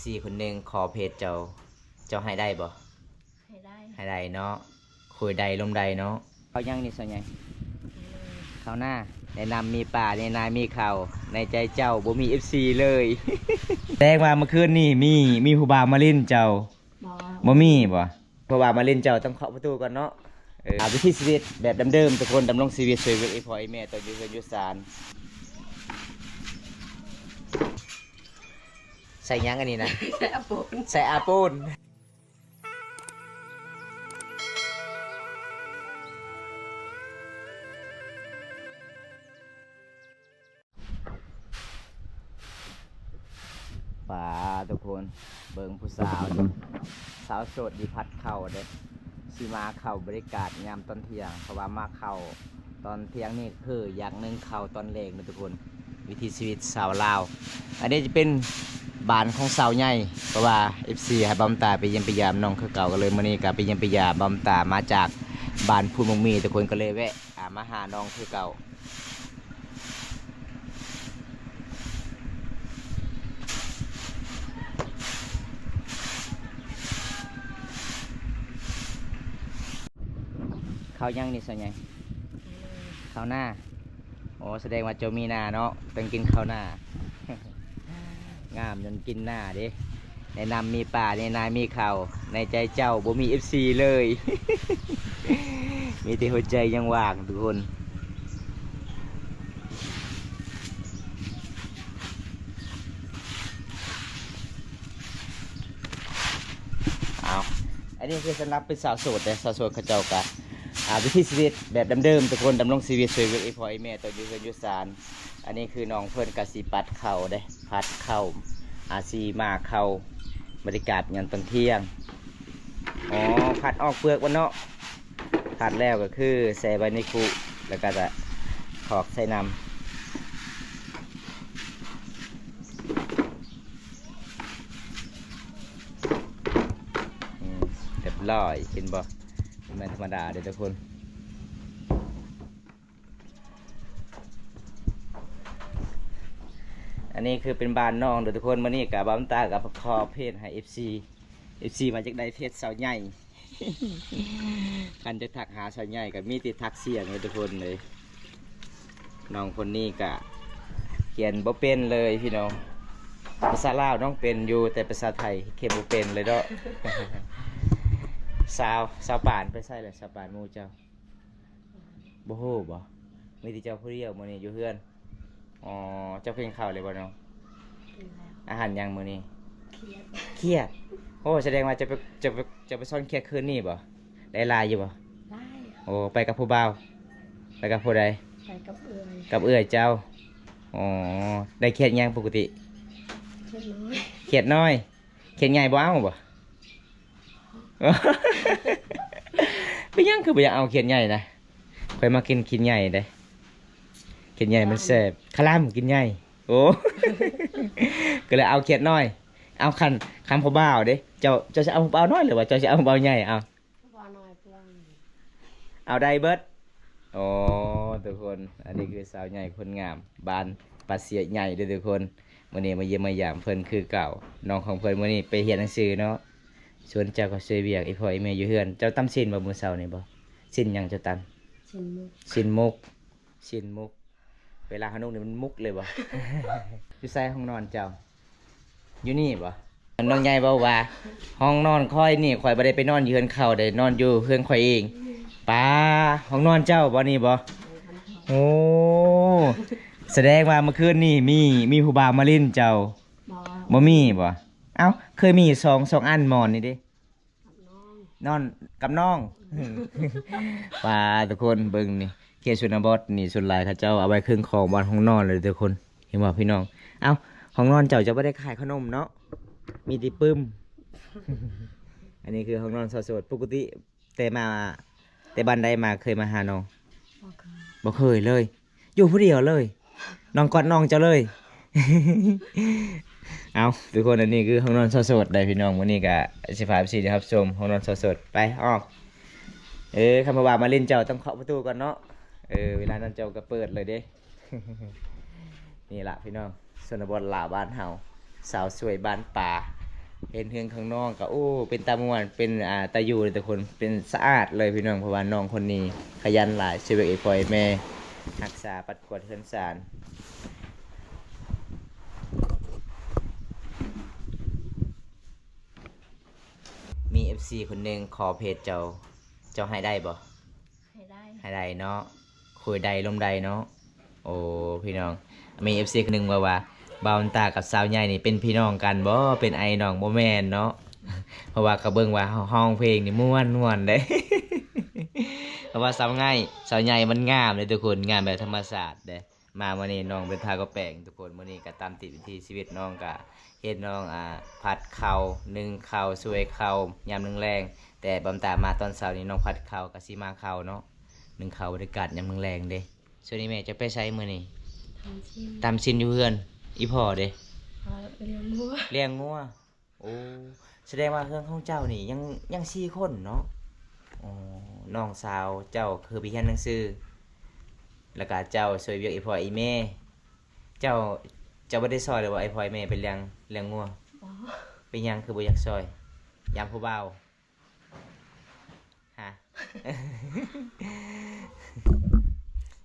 FC คนหนึ่งขอเพจเจ้าให้ได้บ่ให้ได้เนาะคุยใดลมใดเนาะเขายังนี่ส่วนใหญ่เขาหน้าในนำมีป่าในนายมีเข่าในใจเจ้าบ่มี FC เลยแจ้งว่าเมื่อคืนนี่มีผู้บ่าวมาเล่นเจ้าบ่มีบ่ผู้บ่าวมาเล่นเจ้าต้องเคาะประตูก่อนเนาะวิถีชีวิตแบบเดิมๆทุกคนดำรงชีวิตสวยเวทพ่อไอ้แม่ตอนอยู่เฮือนอยู่ศาลใส่ยังอันนี้นะใส่อาปูนป่าทุกคนเบิ่งผู้สาวสาวโสดดีพัดเข่าเด้สีมาเข่าบริการยามตอนเที่ยงเพราะว่ามาเข่าตอนเที่ยงนี่คืออย่างหนึ่งเข่าตอนเลงนะทุกคนวิถีชีวิตสาวลาวอันนี้จะเป็นบ้านของสาวใหญ่เพราะว่า FC ให้บำตาไปเยี่ยมไปยามน้องคือเก่าก็เลยมื้อนี้ก็ไปเยี่ยมไปยามบำตามาจากบ้านพูนมงมีทุกคนก็เลยแวะมาหาน้องคือเก่าเขายังนี่ส่วนใหญ่ข้าวหน้าโอ้แสดงว่าเจ้ามีหน้าเนาะต้องกินข้าวหน้างามจนกินหน้าดิในนำมีป่าในนายมีเข่าในใจเจ้าบ่มี FC เลยมีแต่หัวใจยังว่างทุกคนเอาอันนี้คือสำหรับเป็นสาวโสดแต่สาวโสดเขาเจ้ากะวิถีชีวิตแบบเดิมๆทุกคนดำรงชีวิตสวยเวทพ่อไอ้แม่ตอนอยู่เฮือนอยู่ศาลอันนี้คือน้องเพิ่นกะสิปัดเข่าเด้พัดเข่าซีมาเข่าบริการยันตอนเที่ยงอ๋อผัดออกเปลือกวันเนาะผัดแล้วก็คือใส่ใบในคุแล้วก็จะถอกใส่น้ำเรียบร้อยเห็นบ่ไม่ธรรมดาเด้อทุกคนอันนี้คือเป็นบ้านน้องเด้อทุกคนมื้อนี้กับบ้านตากับคอเพจให้ FC มาจากใดเพจสาวใหญ่ คันจะทักหาสาวใหญ่กับมีติดทักเสียงเลยทุกคนเลยน้องคนนี้กะเขียนบ่เป็นเลยพี่น้องภาษาลาวน้องเป็นอยู่แต่ภาษาไทยเขียนบ่เป็นเลยเนาะ สาวป่านไปใส่เลยสาวป่านหมู่เจ้าบ่ฮู้บ่มีแต่เจ้าผู้เดียวมื้อนี้อยู่เฮือนอ๋อเจ้าเพิ่งเข้าเลยบ่น้องอาหารยังมื้อนี้เครียดโอ้แสดงว่าจะไปซ่อนเครียดคืนนี้บ่ได้ลายอยู่บ่ได้โอ้ไปกับผู้บ่าวไปกับผู้ใดไปกับเอื้อยเจ้าอ๋อได้เครียดยังปกติเครียดน้อยเครียดใหญ่บ่เอาบ่ ไม่ยังคือไม่อยากเอาเครียดใหญ่นะค่อยมากินเครียดใหญ่เด้เครียดใหญ่มันแซ่บคลำกินใหญ่โอ้ ก็เลยเอาเครียดน้อยเอาคันผู้บ่าวเด้เจ้าจะเอาผู้บ่าวน้อยหรือว่าเจ้าจะเอาผู้บ่าวใหญ่เอาได้เบิดโอ้ทุกคนอันนี้คือสาวใหญ่คนงามบานปลาเสียใหญ่ด้วยทุกคนมื้อนี้มาเยี่ยมมายามเพิ่นคือเก่าน้องของเพิ่นมื้อนี้ไปเรียนหนังสือเนาะชวนเจ้าก็ช่วยเวียกอีพ่ออีแม่อยู่เฮือนเจ้าตำสินบ่มื้อเช้านี่บ่สินหยังเจ้าตำสินมุกเวลาเฮานุ่งนี่มันมุกเลยบ่ อยู่ใส่ห้องนอนเจ้าอยู่นี่บ่น้องใหญ่เว้าว่าห้องนอนค่อยนี่ข่อยบ่ได้ไปนอนอยู่เฮือนเขาได้นอนอยู่เฮือนข่อยเองป้าห้องนอนเจ้าบ่นี่บ่โอ้แสดงว่าเมื่อคืนนี่มีผู้บ่าวมาเล่นเจ้าบ่มีบ่เอ้าเคยมีสองอันหมอนนี่ดินอนกับน้อง ป้าทุกคนเบิ่งนี่เขตชนบทนี่ส่วนหลายเขาเจ้าเอาไว้ครึ่งของบ้านห้องนอนเลยทุกคนเห็นบ่พี่น้องเอ้าห้องนอนเจ้าจะไม่ได้ขายขนมเนาะมีติปึ้ม อันนี้คือห้องนอนสดๆปกติแต่บ้านใดมาเคยมาหาน้องบ่เคยเลยอยู่ผู้เดียวเลยน้องกอดน้องเจ้าเลย เอาทุกคนอันนี้คือห้องนอนสดๆได้พี่น้องวันนี้ก็สิพาไปสิครับชมห้องนอนสดๆไปออกคำว่ามาเล่นเจ้าต้องเคาะประตูก่อนเนาะเวลานั้นเจ้าก็เปิดเลยเด้ นี่ล่ะพี่น้องชนบทหลาบ้านเฮาสาวสวยบ้านป่า เห็นเฮือนข้างนอกก็โอ้เป็นตาม่วนเป็นตาอยู่เลยทุกคนเป็นสะอาดเลยพี่น้องเพราะว่าน้องคนนี้ขยันหลายช่วยเอกพ่อแม่รักษาปัดกวาดเฮือนศาลมี FC คนหนึงขอเพจเจ้าให้ได้บ่ ให้ได้ ให้ได้เนาะคุยได้ลมได้เนาะโอ้พี่น้องมี FC คนหนึงว่าบ่าวตากับสาวใหญ่นี่เป็นพี่น้องกันบ่เป็นไอ้น้องบ่แม่นเนาะ เพราะว่าเขาเบิ่งว่าห้องเพลงนี่ม่วนเด้ เพราะว่าสาวใหญ่มันงามเลยทุกคนงามแบบธรรมชาติเด้มามื้อนี้น้องเป็นทาก็แปลงทุกคนมื้อนี้ก็ตามติดวิถีชีวิตน้องก็เฮ็ดน้องผัดข้าวนึ่งข้าวสวยข้าวยามแรงๆแต่บำตามาตอนเช้านี่น้องผัดข้าวก็สิมาข้าวเนาะนึ่งข้าวบรรยากาศยามแรงๆเด้ส่วนนี้แม่จะไปใช้มื้อนี้ ทำชิม ตามชินอยู่เฮือนอีพ่อเด้ เลี้ยงวัว เลี้ยงงัวโอ้แสดงว่าเฮือนของเจ้านี่ยัง4คนเนาะอ๋อน้องสาวเจ้าคือไปเรียนหนังสือแล้วก็เจ้าช่วยเวียกอีพ่ออีแม่เจ้าบ่ได้ซอยเลยว่าไอ้พ่อไอ้แม่ไปเลี้ยงงัว อ๋อ เป็นหยังคือบ่อยากซอยยามผู้บ่าวฮะ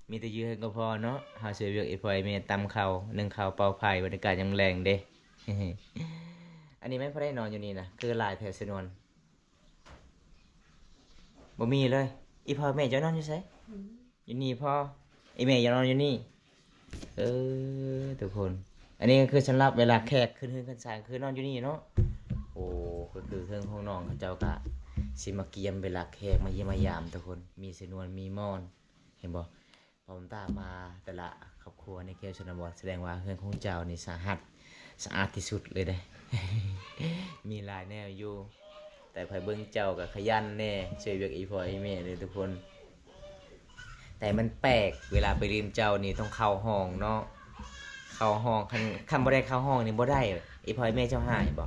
มีแต่ยืนก็พอเนาะเฮาช่วยเวียกไอ้พ่อไอ้แม่ตำข้าวนึ่งข้าวเป่าไผ่บรรยากาศยามแรงเด้ อันนี้ไม่พอได้นอนอยู่นี่นะคือหลายแถวสนวนบ่มีเลยอีพ่อแม่เจะนอนอยู่ไสอยู่นี่พ่ออีแม่จะนอนอยู่นี่ทุกคน อันนี้ก็คือสำหรับเวลาแขกขึ้นเฮือนขึ้นศาลคือนอนอยู่นี่เนาะโอ้ก็คือเครื่องห้องนอนเขาเจ้าก็สิมาเกียมเวลาแขกมาเยี่ยมมายามทุกคนมีสนวนมีม่อนเห็นบ่พอผมตามมาแต่ละครอบครัวในเขตชนบทแสดงว่าเฮือนของเจ้านี่สะอาดที่สุดเลยเด้ มีหลายแนวอยู่แต่ไผเบิ่งเจ้าก็ขยันแน่ช่วยเวียกอีพ่ออีแม่เลยทุกคน แต่มันแปลกเวลาไปริมเจ้านี่ต้องเข้าห้องเนาะเข้าห้องคันบ่ได้เข้าห้องนี่บ่ได้อีพ่ออีแม่เจ้าหายบ่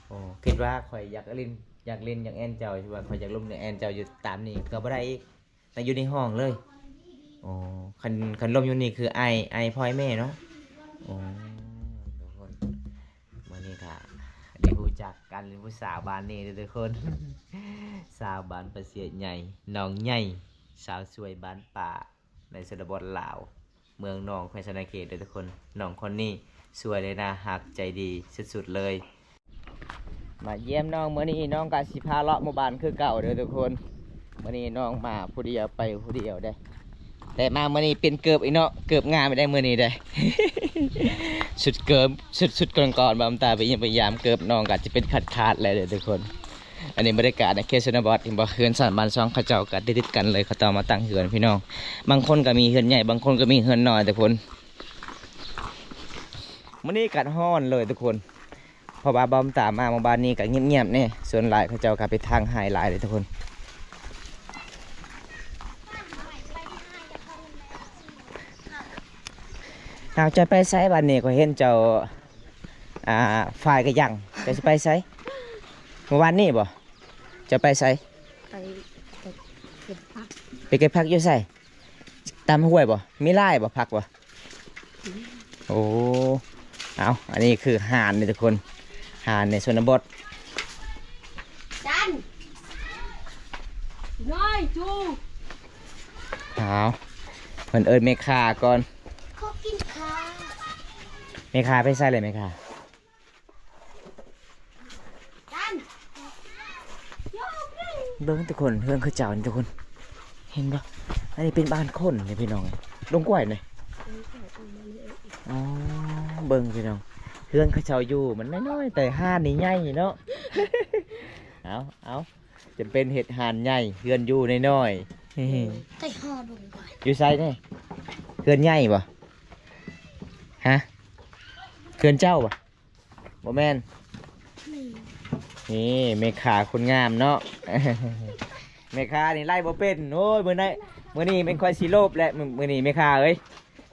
โอ้คิดว่าข่อยอยากเล่นอยากแอนเจ้าใช่ป่ะข่อยอยากล้มในแอนเจ้าอยู่ตามนี่ก็บ่ได้อีกแต่อยู่ในห้องเลยโอ้คันล้มอยู่นี่คือไอพ่อไอแม่เนาะโอ้ทุกคนมื้อนี้ก็ได้รู้จักกันเป็นผู้สาวบ้านนี้เด้อทุกคน สาวบ้านประเสียใหญ่น้องใหญ่สาวสวยบ้านป่าในชนบทลาวเมืองหนองแขวงชนเขตเด้อทุกคนน้องคนนี้สวยเลยนะหักใจดีสุดๆเลยมาเยี่ยมน้องมื้อนี้น้องก็สิพาเลาะหมู่บ้านคือเก่าเด้อทุกคนมื้อนี้น้องมาผู้เดียวไปผู้เดียวได้แต่มามื้อนี้เป็นเกือบอีกเนาะเกือบงานไม่ได้มื้อนี้ได้ สุดเกิมสุดก่อนๆบำตาไปเยี่ยมพยายามเกือบน้องก็จะเป็นขาดๆเลยเด้อทุกคน อันนี้บรรยากาศในเขตชนบทที่บ่เฮือนสันบ้านซองเขาเจ้าก็ติดกันเลยเขาเจ้ามาตั้งเฮือนพี่น้องบางคนก็มีเฮือนใหญ่บางคนก็มีเฮือนน้อยทุกคนมื้อนี้กัดฮ้อนเลยทุกคนเพราะว่าบอมตามมาหมู่บ้านนี้ก็เงียบๆนี่ส่วนหลายเขาเจ้าก็ไปทางหายหลายเลยทุกคนเอาจะไปไสบ้านนี้ก็เห็นเจ้าฝ่ายก็ยังจะสิไปไสเมื่อวานนี้บ่จะไปไส ไปเก็บผัก ไปเก็บผักอยู่ไสตามห้วยบ่มีไร่บ่ผักบ่โอ้เอาอันนี้คือห่านนี่ทุกคนห่านในชนบท จันน้อยจู เอาเพิ่นเอิ้นแม่ค้าก่อน เขากินข้าว แม่ค้าไปไสเลยแม่ค้า จัน เบิ่งทุกคนเฮือนคือเจ้านี่ทุกคนเห็นบ่อันนี้เป็นบ้านคนนี่พี่น้องลงกล้วยหน่อยอ๋อเบิ่งพี่น้องเฮือนเขาเจ้าอยู่มันน้อยๆแต่ห่านนี่ใหญ่เนาะ เอาจะเป็นเห็ดห่านใหญ่เฮือนอยู่น้อยๆ ไก่ห่อลงไป อยู่ไซนี่เขื่อนใหญ่ป่ะฮะเขื่อนเจ้าป่ะบ่แม่นนี่เมฆาคนงามเนาะ เมฆานี่ไล่บ่เป็นโอ้ยมื้อนี้เป็นค่อยสิโลบแหละมื้อนี้เมฆาเอ้ย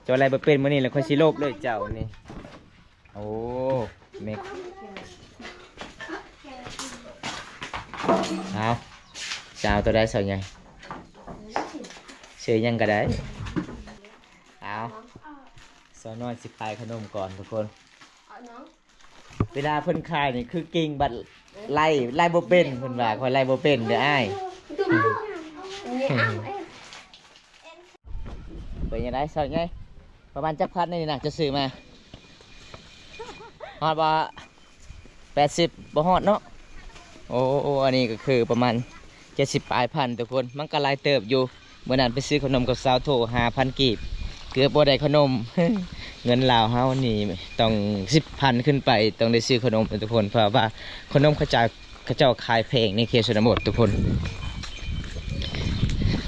เจ้าไล่บ่เป็นมื้อนี้แล้วค่อยสิโลบเลยเจ้านี่โอ้เมฆเอาเจ้าตัวได้สวยใหญ่ชื่อยังก็ได้เอาสาวน้อยสิขายขนมก่อนทุกคน เอาน้อง เวลาเพิ่นคายนี่คือกิ่งบัดไล่บ่เป็นเพิ่นว่าคอยไล่บ่เป็นเด้ออ้าย นี่อ้าวเอ้ย เป็นยังไงสาวไงประมาณจักพันนี่นะจะซื้อมาฮอดบ่80บ่ฮอดเนาะโอ้อันนี้ก็คือประมาณ70ปลายพันทุกคนมันก็หลายเติบอยู่เมื่อนั้นไปซื้อขนมกับสาวโท5,000กีบเกือบบ่ได้ขนม เงินลาวเฮานี่ต้อง10,000ขึ้นไปต้องได้ซื้อขนมทุกคนเพราะว่าขนมเขาเจ้าขายแพงในเขตชนบททุกคน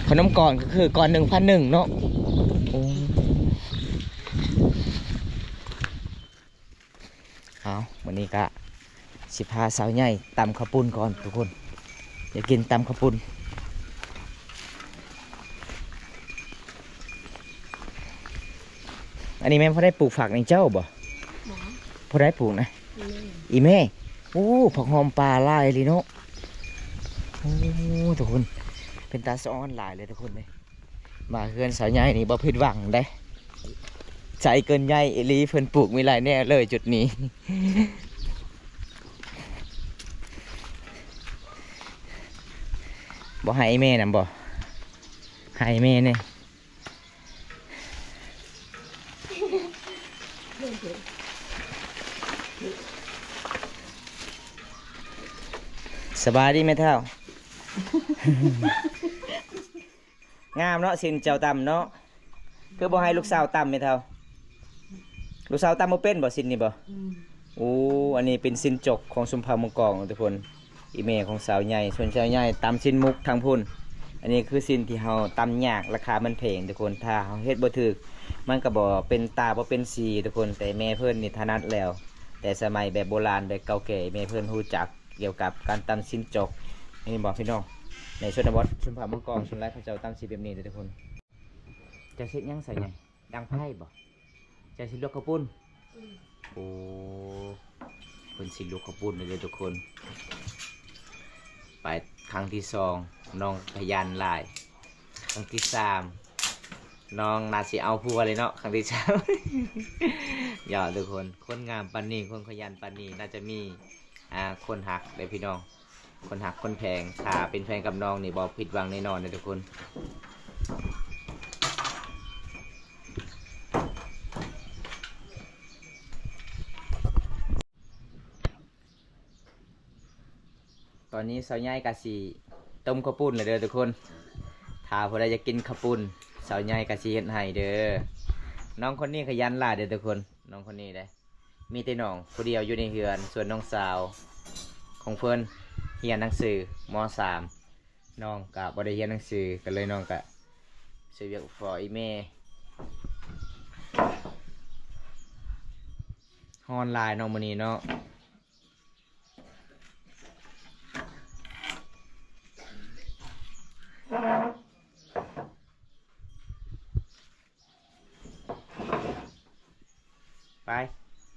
ขนมก่อนก็คือก่อน1,100เนาะโอ้เอาวันนี้ก็สิพาสาวใหญ่ตำข้าวปุ้นก่อนทุกคนอยากกินตำข้าวปุ้นอันนี้แม่พอได้ปลูกฝักในเจ้าบ่พอได้ปลูกนะอีแม่โอ้ผักหอมปลาลายเลยเนาะโอ้ทุกคนเป็นตาซ้อนหลายเลยทุกคนเลยมาเฮือนสาวใหญ่นี่บ่ผิดหวังได้ใจเกินใหญ่อีหลีเพิ่นปลูกมีหลายแน่เลยจุดนี้ บ่ให้แม่นำบ่ให้แม่เนี่ยสบายดีไหมเท่า งามเนาะสินเจ้าต่ำเนาะคือบ่ให้ลูกสาวต่ำไหมเท่าลูกสาวต่ำบ่เป็นบ่สินนี่บ่โอ้อันนี้เป็นสินจกของสุมพรมังกรทุกคนอีเมของสาวใหญ่ส่วนสาวใหญ่ต่ำสินมุกทางพุ่นอันนี้คือสินที่เฮาต่ำยากราคามันแพงทุกคนถ้าเฮาเฮ็ดบ่ถูกมันก็บ่เป็นตาบ่เป็นสีทุกคนแต่แม่เพิ่นนี่ถนัดแล้วแต่สมัยแบบโบราณแบบเก่าแก่แม่เพิ่นรู้จักเกี่ยวกับการต่ำสินจกนี่บอกพี่น้องในชนบทชนเผ่ามังกรชนไร่เขาเจ้าต่ำสิแบบนี้ทุกคนจะเฮ็ดหยังใส่ไงดังไพ่บ่จะสิลวกข้าวปุ้นโอ้เพิ่นสิลวกข้าวปุ้นเลยทุกคนไปครั้งที่2น้องพยันหลายครั้งที่3น้องน่าสิเอาผัวเลยเนาะครั้งที่3 อย่าทุกคนงามปานนี้คนขยันปานนี้น่าจะมีคนหักเลยพี่น้องคนหักคนแพงถ้าเป็นแฟนกับน้องนี่บอกผิดหวังแน่นอนเลยทุกคนตอนนี้สาวใหญ่กะสีต้มข้าวปุ้นเลยเด้อทุกคนถ้าพอได้จะกินข้าวปุ้นสาวใหญ่กะสีเฮ็ดให้เด้อน้องคนนี้ขยันหลายเด้อทุกคนน้องคนนี้ได้มีแต่น้องผู้เดียวอยู่ในเฮือนส่วนน้องสาวของเพิ่นเรียนหนังสือม.3 น้องกะบ่ได้เรียนหนังสือก็เลยน้องกะช่วยเวียกฝออีแม่ฮอนไลน์น้องมื้อนี้เนาะไป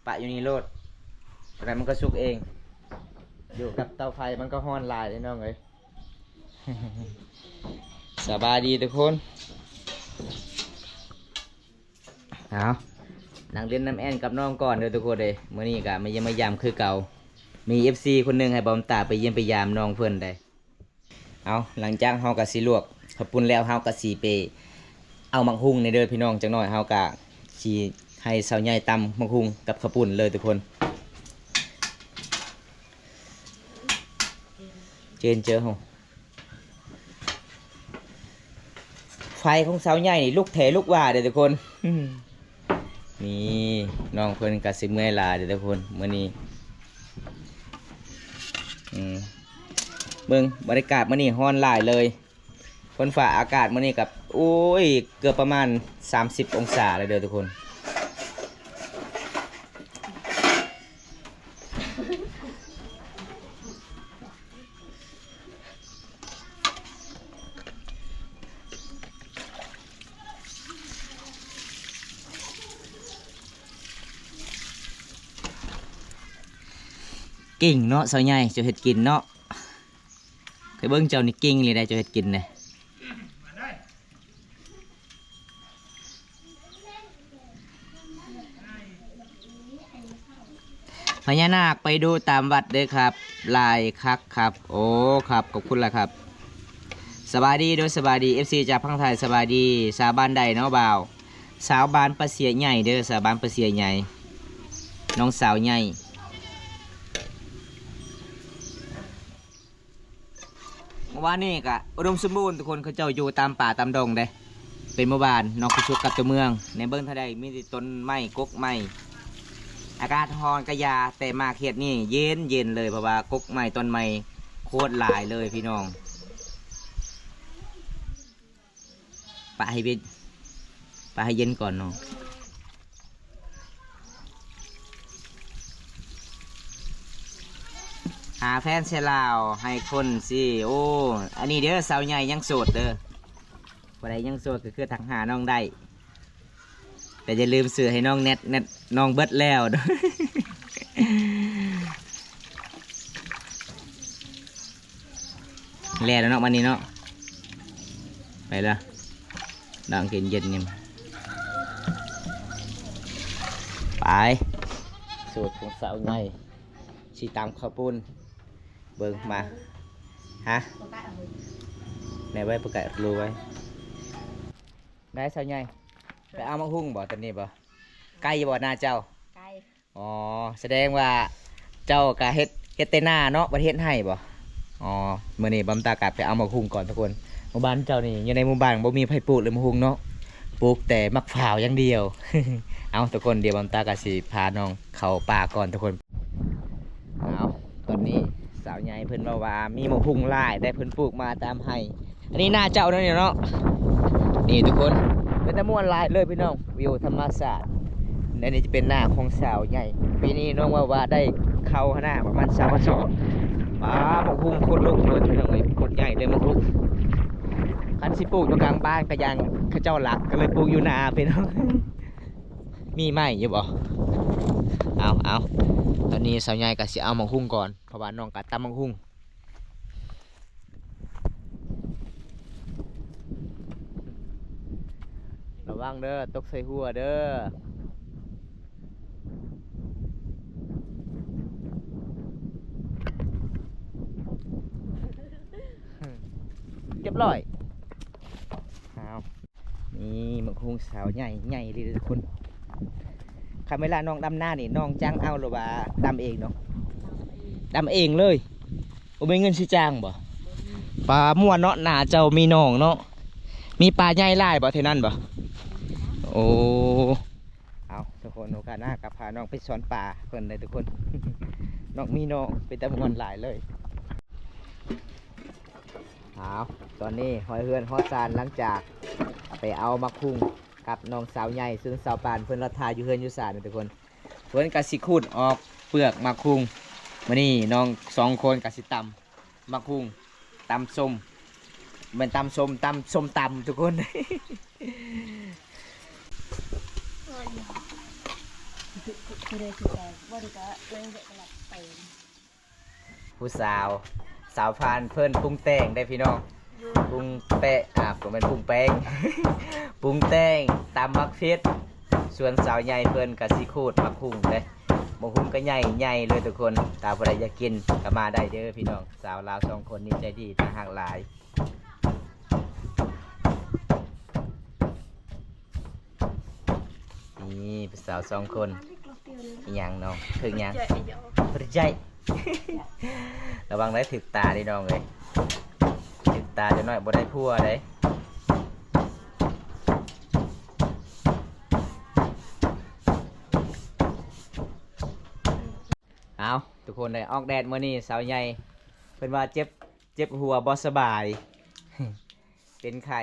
ปะอยู่นี่โลดอะไรมันก็สุกเองอยู่กับเตาไฟมันก็ฮ้อนลายเลยน้องเอ้ย สบายดีทุกคนเอานั่งเล่นน้ำแอนกับน้องก่อนเด้อทุกคนเลยมื้อนี้ก็มาเยี่ยมมายามคือเก่ามี FC คนหนึงให้บอมตาไปเยี่ยมไปยามน้องเพิ่นได้เอาหลังจากเฮาก็สิลวกข้าวปุ้นแล้วเฮาก็สิไปเอามักหุ่งในเด้อพี่น้องจังหน่อยเฮาก็สิให้สาวใหญ่ตำมักหุ่งกับข้าวปุ้นเลยทุกคนเจอเฮาไฟของสาวใหญ่นี่ลุกแถลุกว่าเด้อทุกคน นี่น้องเพิ่นก็สิเมื่อยลาเด้อทุกคนมื้อนี้เบิ่งบรรยากาศมื้อนี้ร้อนหลายเลยฝนฟ้าอากาศมื้อนี้กับโอ้ยเกือบประมาณ30องศาเลยเด้อทุกคนกิ่งเนาะสาวใหญ่เจ้าเฮ็ดกินเนาะเคยเบิ่งเจ้านี่กิ่งเลยได้เจ้าเฮ็ดกินเลย พญานาคไปดูตามวัดเด้อครับลายคักครับโอ้ครับขอบคุณละครับสบายดีโดยสบายดี FC จากพังไทยสบายดีสาวบ้านใดเนาะบ่าวสาวบ้านประเสียใหญ่เด้อสาวบ้านประเสียใหญ่น้องสาวใหญ่เมื่อวานนี้ก็อุดมสมบูรณ์ทุกคนเขาเจ้าอยู่ตามป่าตามดงเด้เป็นหมู่บ้านนอกกุชุกกับตัวเมืองในเบิ้งเท่าใดมีแต่ต้นไม้กกไม้อากาศร้อนกะยาแต่มาเขตนี่เย็นเย็นเลยเพราะว่ากกไม้ต้นไม้โคตรหลายเลยพี่น้องปะให้เย็นก่อนเนาะหาแฟนเชลาวให้คนสิโอ้อันนี้เด้อสาวใหญ่ยังโสดเด้อบ่ได้ยังโสดก็คือทักหาน้องได้แต่อย่าลืมซื้อให้น้องเน็ตน้องเบิดแล้ว แล้วเนาะวันนี้เนาะไปละดังกินเย็นนี่ไปสูตรของสาวใหญ่ชีตามข้าวปุ้นเบิ่งมาฮะในไว้ประกาศรู้ไว้ได้สาวใหญ่ไปเอามาหุ้งบ่ตอนนี้บ่ใกล้บ่หน้าเจ้าใกล้อ๋อแสดงว่าเจ้ากะเฮ็ดเตหน้าเนาะประเทศให้บ่อ๋อมื้อนี้บำตากะไปเอามาหุ้งก่อนทุกคนหมู่บ้านเจ้านี่อยู่ในหมู่บ้านบ่มีไผปลูกเลยมาหุ้งเนาะปลูกแต่มะพร้าวอย่างเดียว เอาทุกคนเดี๋ยวบำตากะสิพาน้องเข้าป่าก่อนทุกคนเอาตอนนี้สาวใหญ่เพิ่นว่ามีมะหุ้งหลายได้เพิ่นปลูกมาตามให้อันนี้หน้าเจ้าเนาะนี่ทุกคนเป็นตะม่วนหลายเลยพี่น้องวิวธรรมศาสตร์และนี่จะเป็นหน้าของสาวใหญ่ปีนี้น้องว่าได้เข้าหน้าประมาณ3,200ป้าหมกหุ้งโคตรลูกเลยพี่น้องเลยโคตรใหญ่เลยหมกหุ้งคันสิปลูกอยู่กลางบ้านก็ยังเข้าเจ้าหลักก็เลยปลูกอยู่นาพี่น้อง มีไหมอยู่บ่เอาตอนนี้สาวใหญ่ก็สิเอาหมกหุ้งก่อนเพราะว่าน้องก็ตำหมกหุ้งระวังเด้อตกใส่หัวเด้อเรียบร้อยเอานี่มันคงสาวใหญ่เลยทุกคนคำเวลาน้องดำหน้านี่น้องจ้างเอาหรือว่าดำเองเนาะดำเองเลยบ่มีเงินสิจ้างบ่ปลาม่วนเนาะหน้าเจ้ามีน้องเนาะมีปลาใหญ่หลายบ่เท่านั้นบ่โอ้เอาทุกคนโอกาสหน้ากับพาน้องไปสอนป่าเพิ่นเลยทุกคน น้องมีน้องเป็นตะมวนหลายเลยเอาตอนนี้หอยเฮือนฮอดซานหลังจากไปเอามาคุ้งกับน้องสาวใหญ่ซึ่งสาวปานเพิ่นรัทาอยู่เฮือนอยู่ซานทุกคนเพิ่นก็สิขูดออกเปลือกมาคุ้งมื้อนี้น้อง2คนก็สิตำมาคุ้งตำส้มเหมือนตำส้มตำทุกคน ผู้สาวพานเพิ่นปรุงแต่งได้พี่น้องปรุงแป้งผมเป็นปรุงแป้ง ปรุงแต่งตำมักเพชรส่วนสาวใหญ่เพิ่นกับซีคูดมักหุ่งเลยมักหุ่งก็ใหญ่เลยทุกคนตาผู้ใดอยากกินก็มาได้เด้อพี่น้องสาวลาว2คนนี่ใจดีต่างหากหลายนี่สาว2คนยังน้องถึงยังถึงใจ ระวังได้ถึกตาดิน้องเลยถึกตาจะน้อยบ่ได้พัวเลยเอาทุกคนได้ออกแดดเมื่อนี้สาวใหญ่เป็นว่าเจ็บหัวบ่สบาย เป็นไข่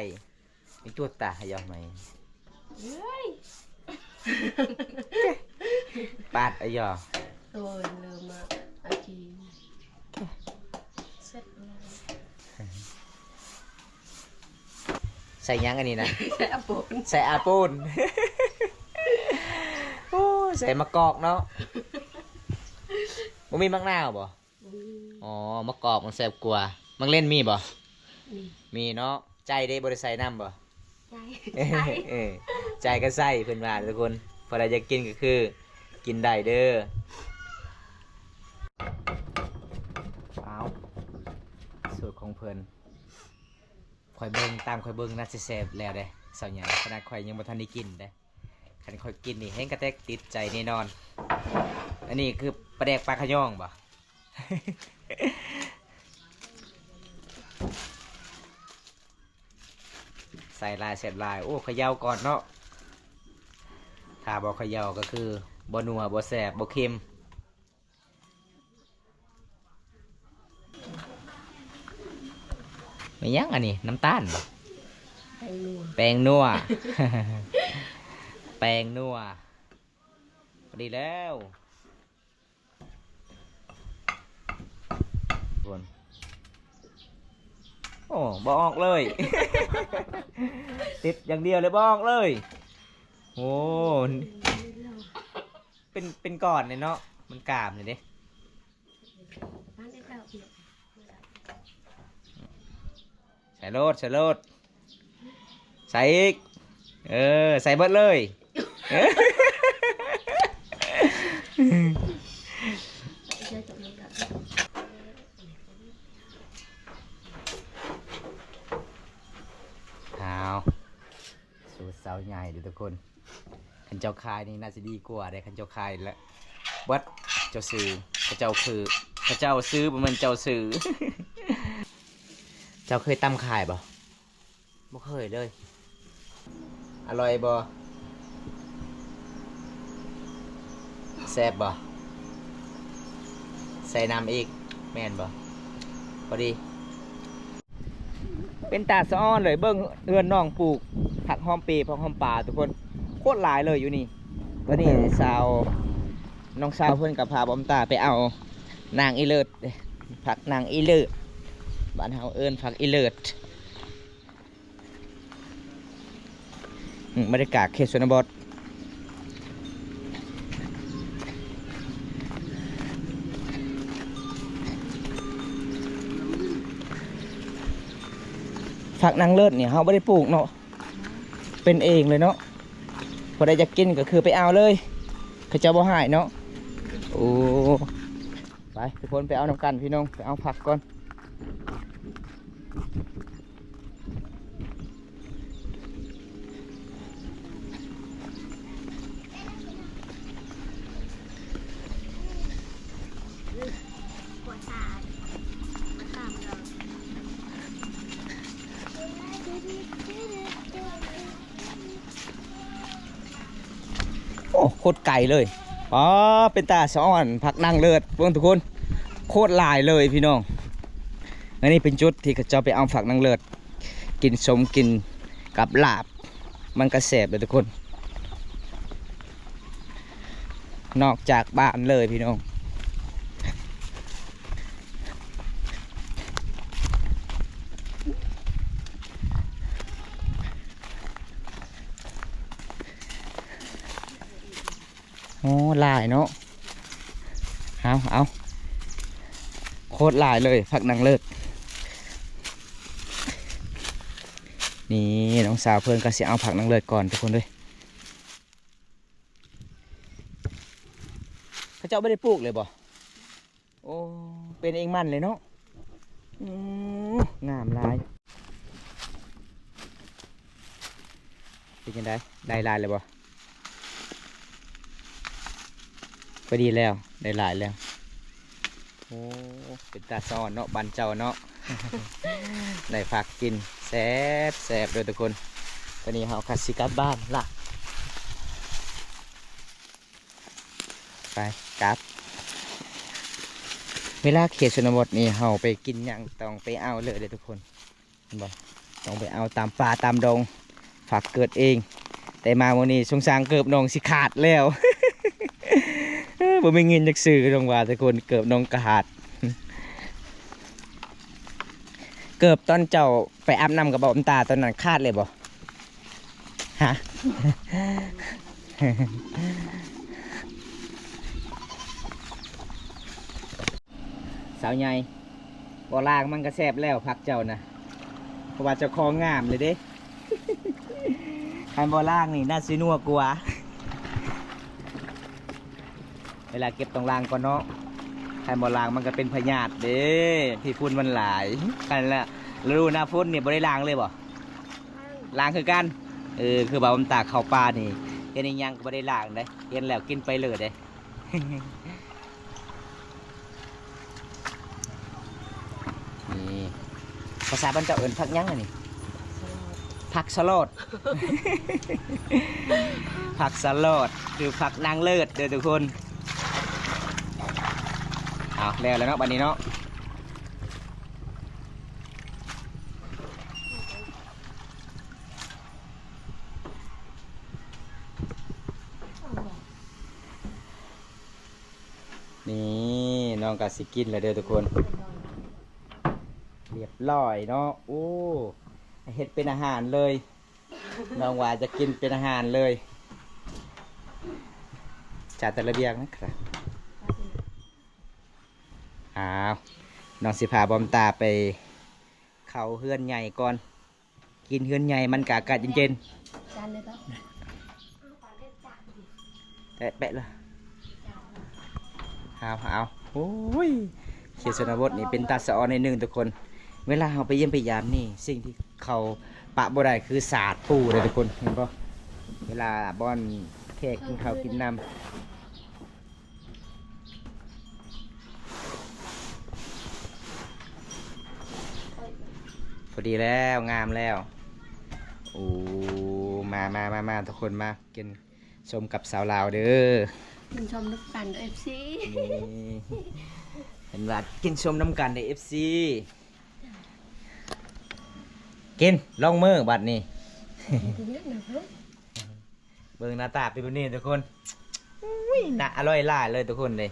เป็นตัวตาหยอกไหมปาดอะหยอ Rồi lừa mà à chị Xếp ใส่ยังอันนี้นะ ใส่อาปูน ใส่อาปูน โอ้ใส่มะกอกเนาะมันมีมักนาวบ่อ๋อมะกอกมันแซ่บกว่ามักเล่นมีบ่มีเนาะใจได้บริใส่น้ำบ่ ใจ ใจก็ใส่เพิ่นว่าทุกคนพอเราจะกินก็คือกินได้เด้อ ของเพิ่นข่อยเบิ่งตามข่อยเบิ่งน่าสิแซ่บแล้วเด้สาวใหญ่ขนาดข่อยยังบ่ทันได้กินเด้คันข่อยกินนี่แฮงกระแทกติดใจแน่นอน อันนี้คือปลาแดกปลาขะย่องบ่ ใส่ลายเสร็จลายโอ้เขย่าก่อนเนาะถ้าบ่เขย่าก็คือบ่นัวบ่แซ่บบ่เค็มไม่ยังอันนี้น้ำตาลบ่ แป้งนัว แป้งนัว แป้งนัวพอดีแล้วคนโอ้บออกเลย ติดอย่างเดียวเลยบออกเลยโอ้เป็นก้อนเลยเนาะมันกล้ามเลยเด้ใส่โลดใส่โลดใส่อีกใส่เบิดเลยเอาสูตรสาวใหญ่ดูทุกคนขันเจ้าคายนี่น่าจะดีกว่าได้ขันเจ้าคายแล้ววัดเจ้าซื้อพระเจ้าคือพระเจ้าซื้อมันเจ้าซื้อ เจ้าเคยตำขายบ่บ่เคยเลยอร่อยบ่แซ่บบ่ใส่น้ำอีกแม่นบ่พอดีเป็นตาสะอ้อนเลยเบิ้งเอื้อนน้องปลูกผักหอมปีผักหอมป่าทุกคนโคตรหลายเลยอยู่นี่ตอนนี้สาวน้องสาวเพื่อนกับพาบอมตาไปเอานางอีเลิศผักนางอีเลิศบ้านเฮาเอิ้นผักอีเลิศบรรยากาศเขตชนบทผักนางเลิศเนี่ยเขาไม่ได้ปลูกเนาะเป็นเองเลยเนาะพอได้จะกินก็คือไปเอาเลยเขาจะบ่หายเนาะโอ้ไปทุกคนไปเอาน้ำกันพี่น้องไปเอาผักก่อนโอ้โคตรไก่เลยอ๋อเป็นตาสะอ่อนผักนางเลิศเพื่อนทุกคนโคตรหลายเลยพี่น้องอันนี้เป็นจุดที่เขาจะไปเอาผักนางเลิศกินสมกินกับลาบมันกระแสบเลยทุกคนนอกจากบ้านเลยพี่น้องโอ้ลายเนาะเอาโคตรลายเลยผักนางเลิศนี่น้องสาวเพื่อนก็สิเอาผักนางเลิศก่อนทุกคนเลยเขาเจ้าไม่ได้ปลูกเลยบ่โอ้เป็นเองมันเลยเนาะงามลายเป็นยังไงได้ลายเลยบ่พอดีแล้วได้หลายแล้วโอ้เป็นตาซ้อนเนาะบันเจ้าเนาะ ได้ฝากกินแซ่บแซ่บเลยทุกคนตอนนี้เราคัดสิกลับบ้านละไปกลับเวลาเขตชนบทนี่เราไปกินอย่างต้องไปเอาเลยทุกคนเห็นบ่ต้องไปเอาตามป่าตามดงฝากเกิดเองแต่มาวันนี้สงสารเกือบน้องสิขาดแล้ว บ่มีเงินจักซื้อตรงว่าทุกคนเกือบน้องขาดเกือบตอนเจ้าไปอาบน้ำกับบ่อมตาตอนนั้นขาดเลยบ่ฮะ สาวใหญ่บ่ล่างมันก็แซ่บแล้วพักเจ้านะเพราะว่าเจ้าของงามเลยเด้ คันบ่ล่างนี่น่าสินัวกว่าเวลาเก็บตรงล่างก่อนเนาะ ใครบ่ล้างมันก็เป็นพยาธิเด้ที่ฝุ่นมันหลายกันละฤดูหน้าฝนนี่บ่ได้ล้างเลยบ่ล้างคือกันคือบ่าวตากเข้าป่านี่เฮ็ดอีหยังก็บ่ได้ล้างเด้เฮ็ดแล้วกินไปเลยเด้ นี่ภาษาบ้านเจ้าเอิ้นผักหยังอันนี้ผักสลด ผักสลดคือผักนางเลิศเด้อทุกคนเอาแล้วเนาะบัดนี้เนาะนี่น้องก็สิกินแล้วเด้อทุกคนเรียบร้อยเนาะโอ้เฮ็ดเป็นอาหารเลยน้องว่าจะกินเป็นอาหารเลยจัดแต่ระเบียงนะครับอ้าวน้องสิพาบอมตาไปเข้าเฮือนใหญ่ก่อนกินเฮือนใหญ่มันกะอากาศเย็น จานเลยปะ ๆแปะเลยเอาโอ้ยเขียนชนบทนี่เป็นตาสะออนในหนึ่งทุกคนเวลาเราไปเยี่ยมไปยามนี่สิ่งที่เขาปะบ่ได้คือศาสตร์ปูเลยทุกคนเห็นปะเวลาบอนแขกกินข้าวกินน้ำพอดีแล้วงามแล้วโอ้มาทุกคนมากินชมกับสาวลาวเด้อ คุณชมลูกกันเอฟซี นี่เห็นว่ากินชมน้ำกันใน FC กินลองมือบัดนี้ เบิ่งหน้าตาเป็นแบบนี้ทุกคนอุ้ยน่าอร่อยหลายเลยทุกคนเลย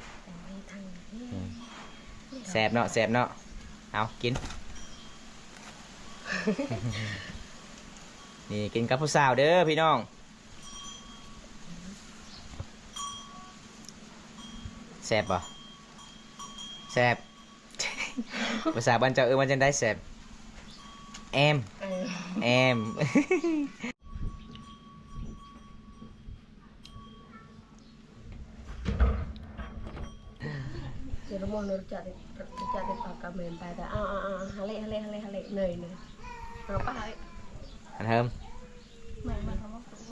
แซ่บเนาะเอากิน นี่กินกับผู้สาวเด้อพี่น้องแซ่บป่ะแซ่บ ภาษาบ้านเจ้ามันจะได้แซ่บแอม เดี๋ยวเรามองเราจะได้ปากกาเมนไปแต่ฮะเละเนยเอาป้า อันเทิม ไม่